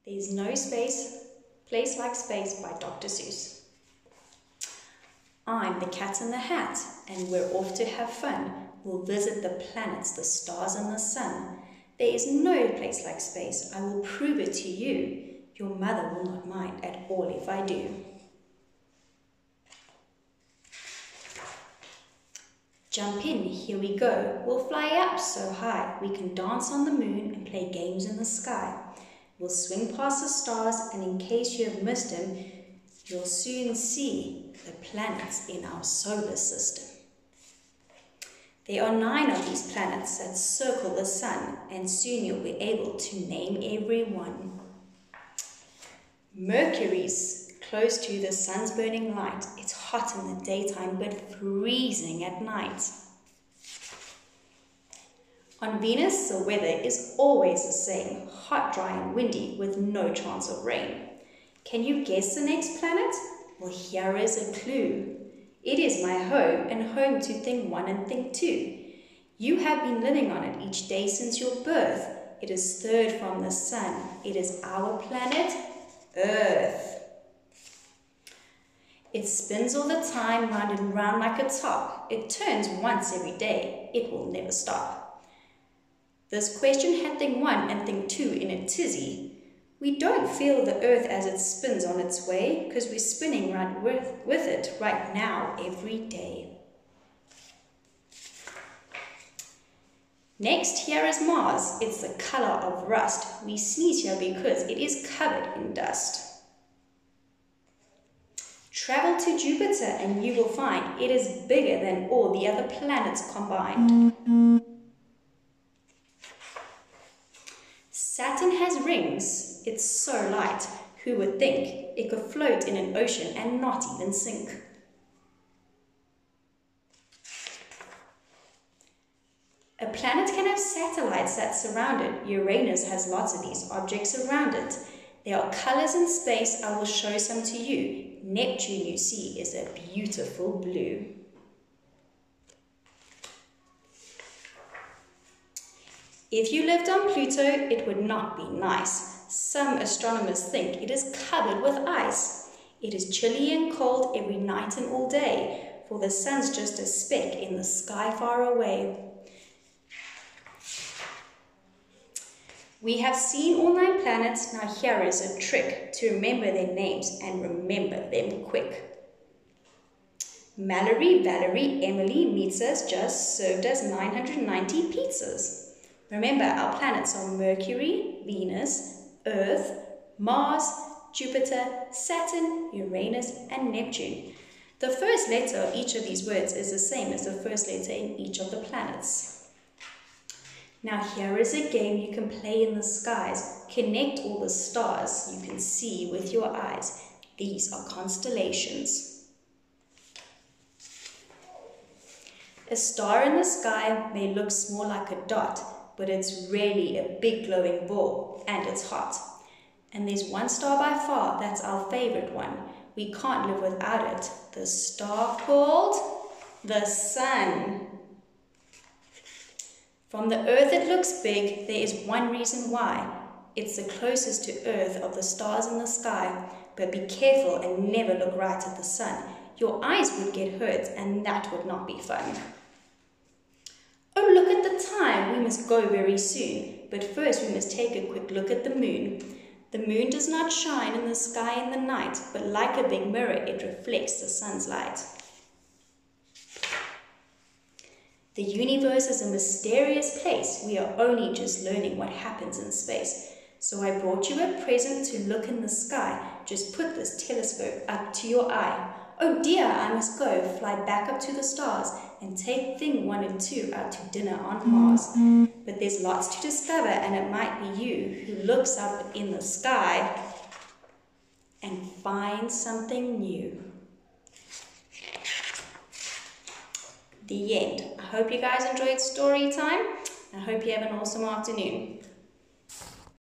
There's no place like space by Dr. Seuss. I'm the Cat in the Hat, and we're off to have fun. We'll visit the planets, the stars and the sun. There is no place like space. I will prove it to you. Your mother will not mind at all if I do. Jump in, here we go. We'll fly up so high. We can dance on the moon and play games in the sky. We'll swing past the stars, and in case you have missed them, you'll soon see the planets in our solar system. There are 9 of these planets that circle the sun, and soon you'll be able to name every one. Mercury's close to the sun's burning light. It's hot in the daytime but freezing at night. On Venus, the weather is always the same, hot, dry and windy with no chance of rain. Can you guess the next planet? Well, here is a clue. It is my home, and home to thing 1 and thing 2. You have been living on it each day since your birth. It is third from the sun. It is our planet, Earth. It spins all the time, round and round like a top. It turns once every day. It will never stop. This question had thing 1 and thing 2 in a tizzy. We don't feel the earth as it spins on its way, because we're spinning right with it right now every day. Next, here is Mars. It's the color of rust. We sneeze here because it is covered in dust. Travel to Jupiter and you will find it is bigger than all the other planets combined. Saturn has rings. It's so light. Who would think it could float in an ocean and not even sink? A planet can have satellites that surround it. Uranus has lots of these objects around it. There are colors in space. I will show some to you. Neptune, you see, is a beautiful blue. If you lived on Pluto, it would not be nice. Some astronomers think it is covered with ice. It is chilly and cold every night and all day, for the sun's just a speck in the sky far away. We have seen all 9 planets. Now here is a trick to remember their names and remember them quick. Mallory, Valerie, Emily meets us just served us 990 pizzas. Remember, our planets are Mercury, Venus, Earth, Mars, Jupiter, Saturn, Uranus, and Neptune. The first letter of each of these words is the same as the first letter in each of the planets. Now here is a game you can play in the skies. Connect all the stars you can see with your eyes. These are constellations. A star in the sky may look small like a dot, but it's really a big glowing ball, and it's hot. And there's one star by far that's our favorite one. We can't live without it. The star called the sun. From the Earth it looks big. There is one reason why. It's the closest to Earth of the stars in the sky. But be careful and never look right at the sun. Your eyes would get hurt, and that would not be fun. Oh, look at the time. We must go very soon. But first we must take a quick look at the moon. The moon does not shine in the sky in the night, but like a big mirror, it reflects the sun's light. The universe is a mysterious place. We are only just learning what happens in space. So I brought you a present to look in the sky. Just put this telescope up to your eye. Oh dear, I must go, fly back up to the stars and take thing 1 and 2 out to dinner on Mars. But there's lots to discover, and it might be you who looks up in the sky and finds something new. The end. I hope you guys enjoyed story time. I hope you have an awesome afternoon.